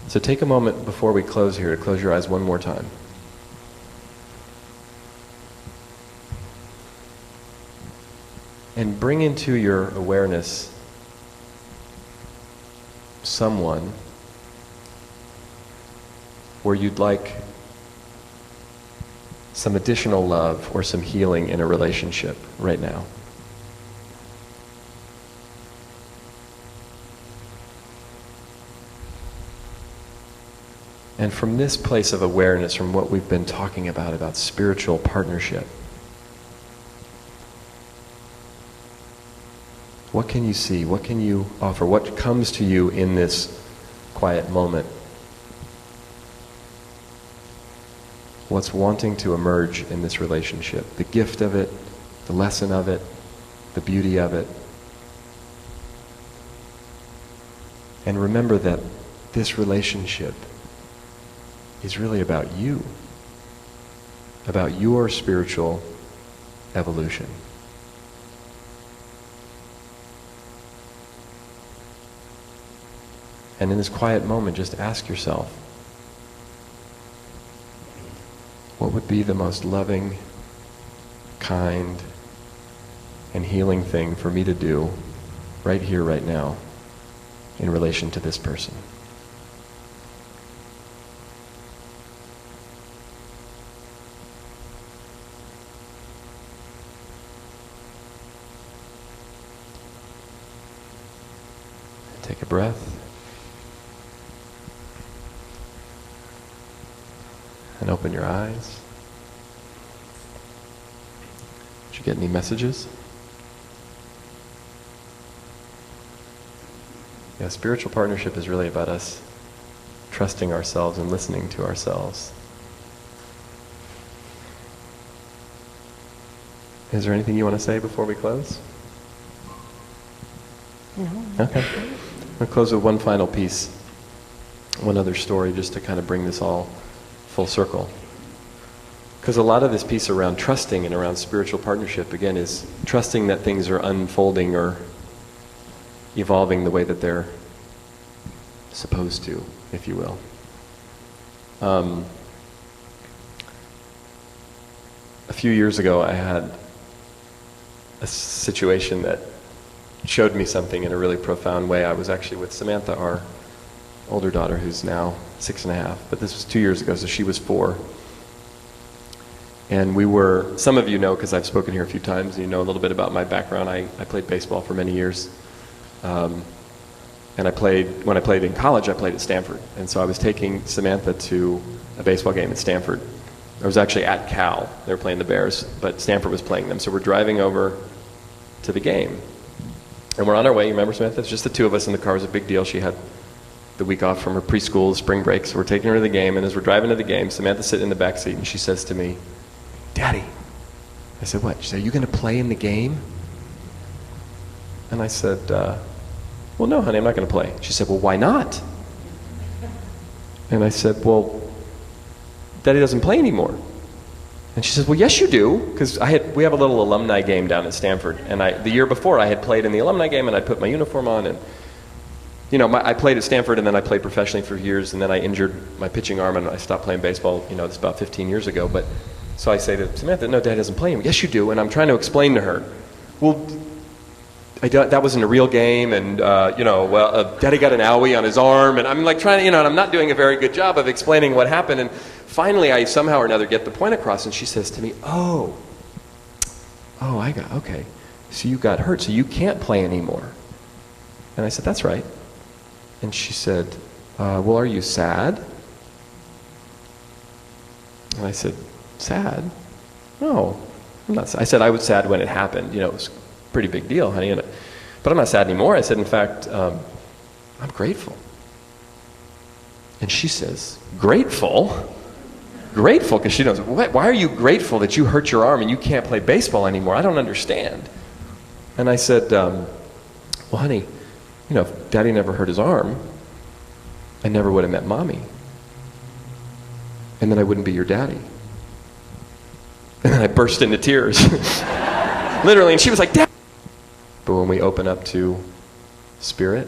So take a moment before we close here to close your eyes one more time. And bring into your awareness someone where you'd like some additional love or some healing in a relationship right now. And from this place of awareness, from what we've been talking about spiritual partnership, what can you see? What can you offer? What comes to you in this quiet moment? What's wanting to emerge in this relationship? The gift of it, the lesson of it, the beauty of it. And remember that this relationship is really about you, about your spiritual evolution. And in this quiet moment, just ask yourself, what would be the most loving, kind, and healing thing for me to do right here, right now, in relation to this person? Take a breath. And open your eyes. Did you get any messages? Yeah, spiritual partnership is really about us trusting ourselves and listening to ourselves. Is there anything you want to say before we close?
No.
Okay. We'll close with one final piece, one other story, just to kind of bring this all full circle. Because a lot of this piece around trusting and around spiritual partnership, again, is trusting that things are unfolding or evolving the way that they're supposed to, if you will. A few years ago, I had a situation that showed me something in a really profound way. I was actually with Samantha, our older daughter, who's now 6.5, but this was 2 years ago, so she was 4. And we were, some of you know, because I've spoken here a few times, and you know a little bit about my background. I played baseball for many years. And when I played in college, I played at Stanford. And so I was taking Samantha to a baseball game at Stanford. I was actually at Cal. They were playing the Bears, but Stanford was playing them. So we're driving over to the game. And we're on our way. You remember, Samantha? It's just the two of us in the car. It was a big deal. She had the week off from her preschool, spring break. So we're taking her to the game. And as we're driving to the game, Samantha's sitting in the back seat, and she says to me, "Daddy." I said, "What?" She said, "Are you going to play in the game?" And I said, "Well, no, honey, I'm not going to play." She said, "Well, why not?" And I said, "Well, Daddy doesn't play anymore." And she says, well, yes, you do, because we have a little alumni game down at Stanford, and the year before I had played in the alumni game, and I put my uniform on, and I played at Stanford, and then I played professionally for years, and then I injured my pitching arm, and I stopped playing baseball. It's about 15 years ago. But so I say to Samantha, no, Dad doesn't play anymore. Yes, you do. And I'm trying to explain to her, well, that wasn't a real game, and Daddy got an owie on his arm, and I'm like trying to, and I'm not doing a very good job of explaining what happened. And finally, I somehow or another get the point across, and she says to me, okay, so you got hurt, so you can't play anymore. And I said, that's right. And she said, well, are you sad? And I said, sad? No, I'm not sad. I said I was sad when it happened. It was a pretty big deal, honey. But I'm not sad anymore. I said, in fact, I'm grateful. And she says, grateful? Grateful? Because she knows, why are you grateful that you hurt your arm and you can't play baseball anymore? I don't understand. And I said, well, honey, if Daddy never hurt his arm, I never would have met Mommy. And then I wouldn't be your daddy. And then I burst into tears. Literally, and she was like, Dad! But when we open up to spirit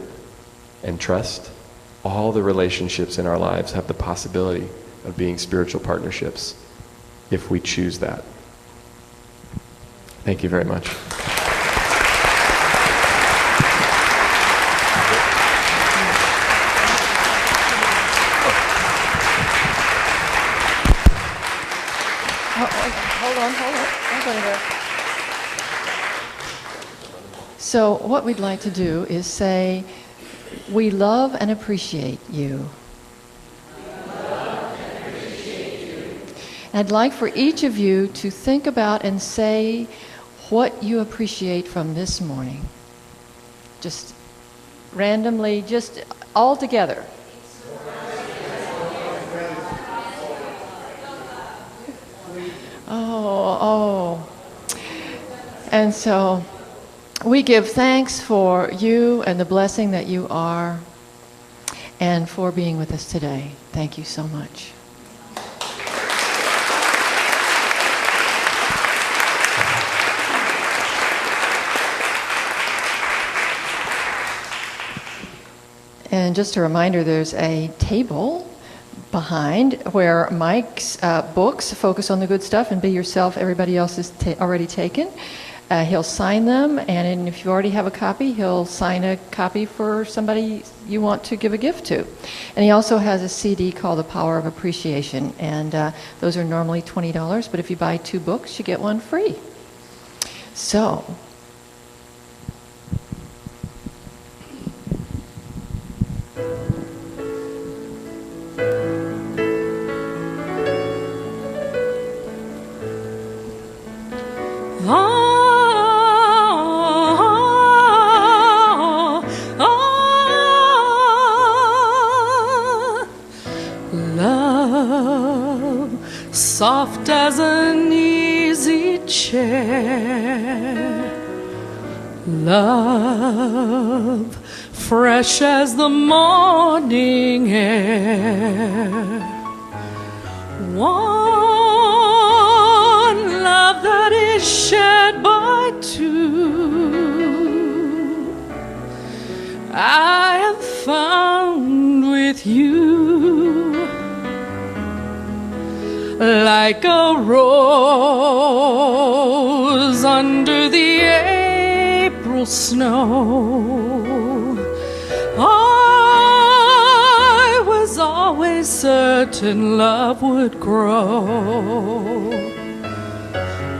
and trust, all the relationships in our lives have the possibility of being spiritual partnerships if we choose that. Thank you very much.
So what we'd like to do is say, we love and appreciate you. And I'd like for each of you to think about and say what you appreciate from this morning. Just randomly, just all together. Oh. And so we give thanks for you and the blessing that you are and for being with us today. Thank you so much. And just a reminder, there's a table behind where Mike's books, Focus on the Good Stuff and Be Yourself, everybody else is already taken. He'll sign them, and if you already have a copy, he'll sign a copy for somebody you want to give a gift to. And he also has a CD called The Power of Appreciation, and those are normally $20, but if you buy 2 books, you get one free. So,
soft as an easy chair, love fresh as the morning air, one love that is shared by 2, I have found with you. Like a rose under the April snow, I was always certain love would grow.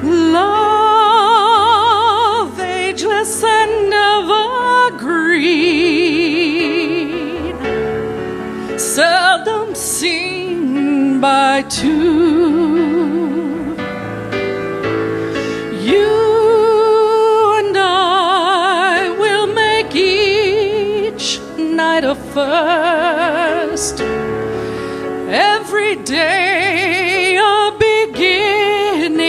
Love ageless and evergreen, seldom seen by 2. You and I will make each night a first, every day a beginning.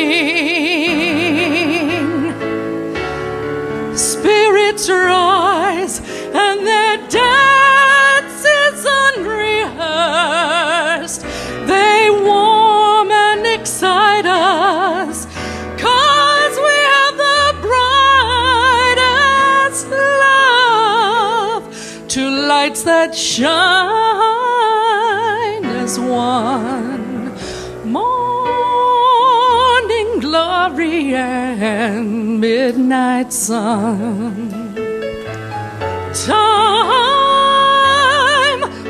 Spirits rise and their dance is unrehearsed. They warm and excite us. lights that shine as one. Morning glory and midnight sun. Time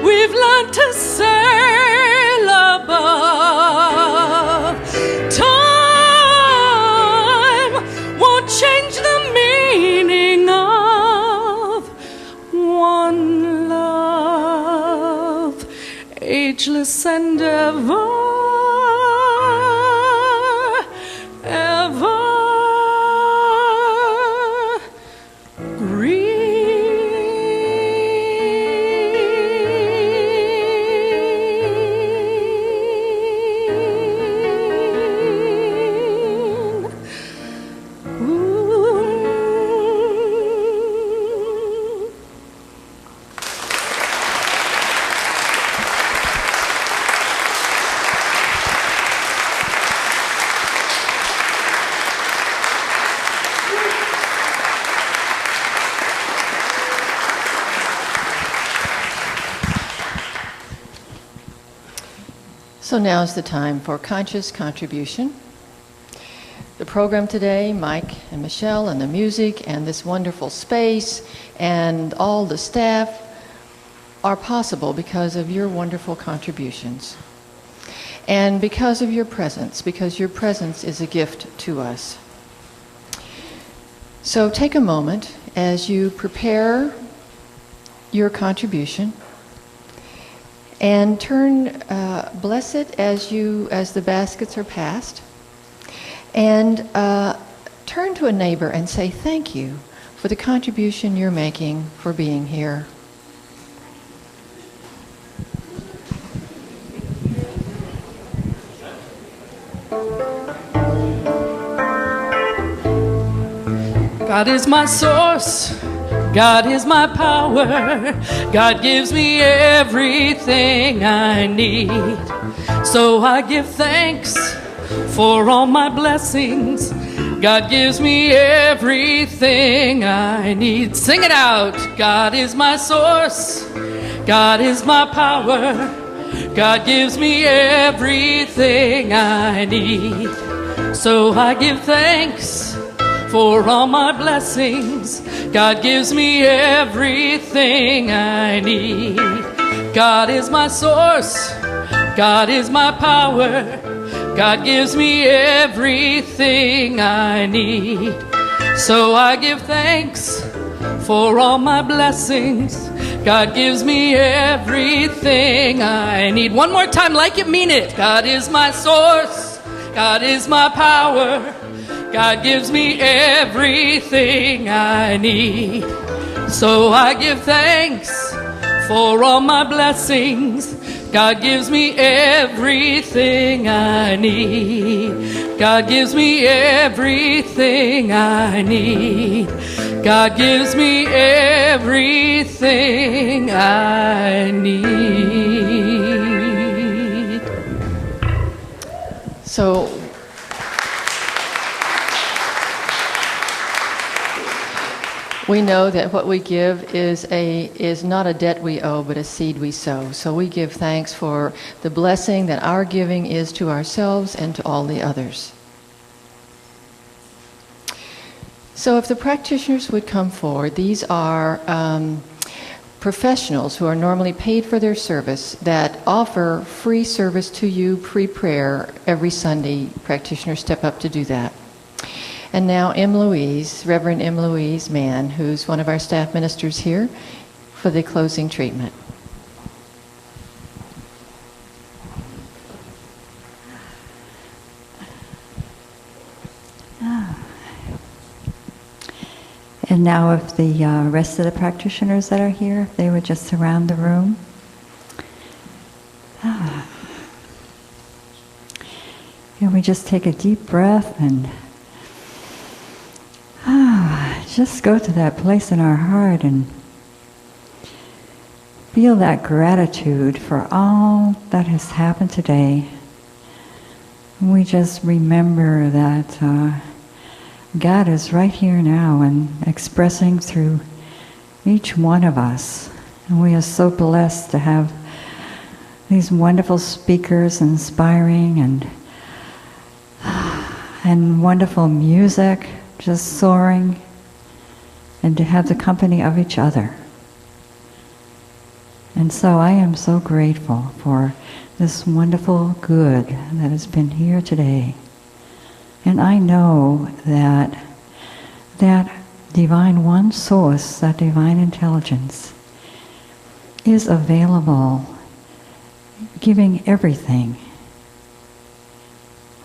we've learned to sail above. Time won't change the meaning of one love, ageless and ever.
So now is the time for conscious contribution. The program today, Mike and Michelle, and the music, and this wonderful space, and all the staff are possible because of your wonderful contributions. And because of your presence, because your presence is a gift to us. So take a moment as you prepare your contribution and bless it as the baskets are passed, and turn to a neighbor and say thank you for the contribution you're making for being here.
God is my source. God is my power. God gives me everything I need. So I give thanks for all my blessings. God gives me everything I need. Sing it out. God is my source. God is my power. God gives me everything I need. So I give thanks for all my blessings. God gives me everything I need. God is my source. God is my power. God gives me everything I need. So I give thanks for all my blessings. God gives me everything I need. One more time, like you mean it. God is my source. God is my power. God gives me everything I need. So I give thanks for all my blessings. God gives me everything I need. God gives me everything I need. God gives me everything I need.
So we know that what we give is not a debt we owe, but a seed we sow. So we give thanks for the blessing that our giving is to ourselves and to all the others. So if the practitioners would come forward, these are professionals who are normally paid for their service that offer free service to you pre-prayer every Sunday. Practitioners step up to do that. And now Reverend M. Louise Mann, who's one of our staff ministers here, for the closing treatment.
And now if the rest of the practitioners that are here, if they would just surround the room. And we just take a deep breath and just go to that place in our heart and feel that gratitude for all that has happened today. We just remember that God is right here now and expressing through each one of us And we are so blessed to have these wonderful speakers, inspiring and wonderful music, just soaring, and to have the company of each other. And so I am so grateful for this wonderful good that has been here today. And I know that that divine one source, that divine intelligence, is available, giving everything,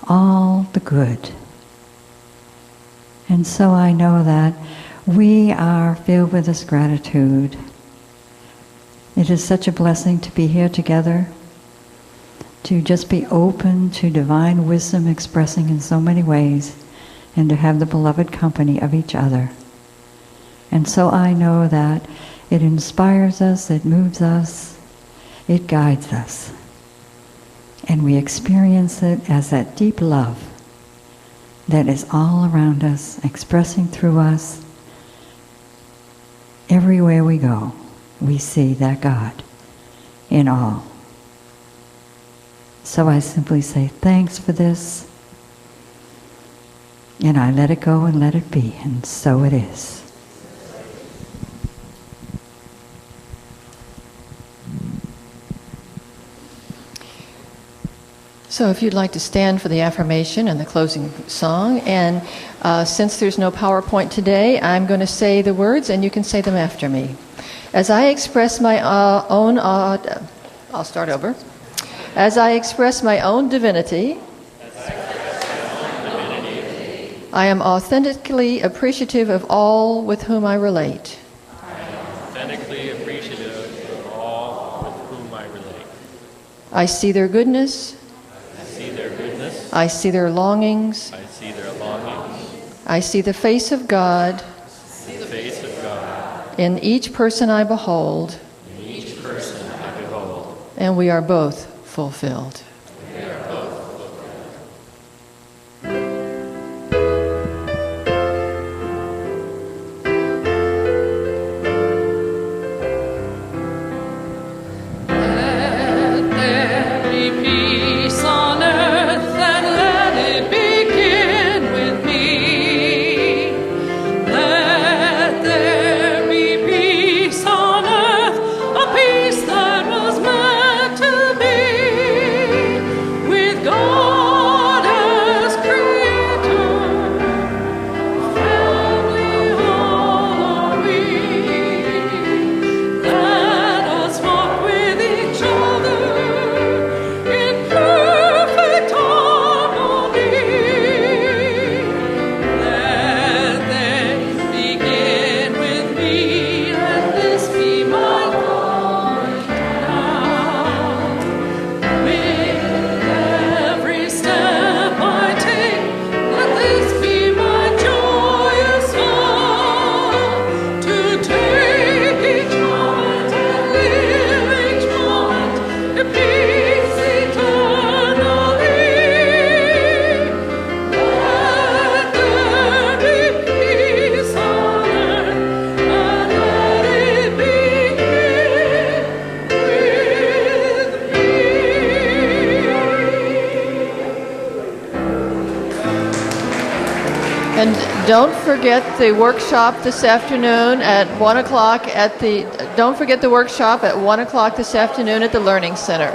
all the good. And so I know that we are filled with this gratitude. It is such a blessing to be here together, to just be open to divine wisdom expressing in so many ways, and to have the beloved company of each other. And so I know that it inspires us, it moves us, it guides us. And we experience it as that deep love that is all around us, expressing through us. Everywhere we go, we see that God in all. So I simply say thanks for this, and I let it go and let it be, and so it is.
So if you'd like to stand for the affirmation and the closing song, and since there's no PowerPoint today, I'm going to say the words and you can say them after me. As I express my own, I'll start over. As I express my own divinity, I am authentically appreciative of all with whom I relate.
I am authentically appreciative of all with whom I relate.
I see their goodness.
I see their goodness.
I see their longings.
I see their longings.
I see the face of God
The face of God
in each person I behold,
in each person I behold.
and we are both fulfilled.
We are both fulfilled.
Let there be peace on earth, and let it begin with me. Let there be peace on earth, a peace that was meant to be, with God as creator. Family all are we. Let us walk with each other in perfect harmony. Let them begin with me, and this be my thought now. With every step I take, let this be my joyous vow, to take each moment and live each moment in peace eternally. Let there be peace on earth, and let it begin with me.
And don't forget the workshop this afternoon at 1 o'clock at the, don't forget the workshop at 1 o'clock this afternoon at the Learning Center.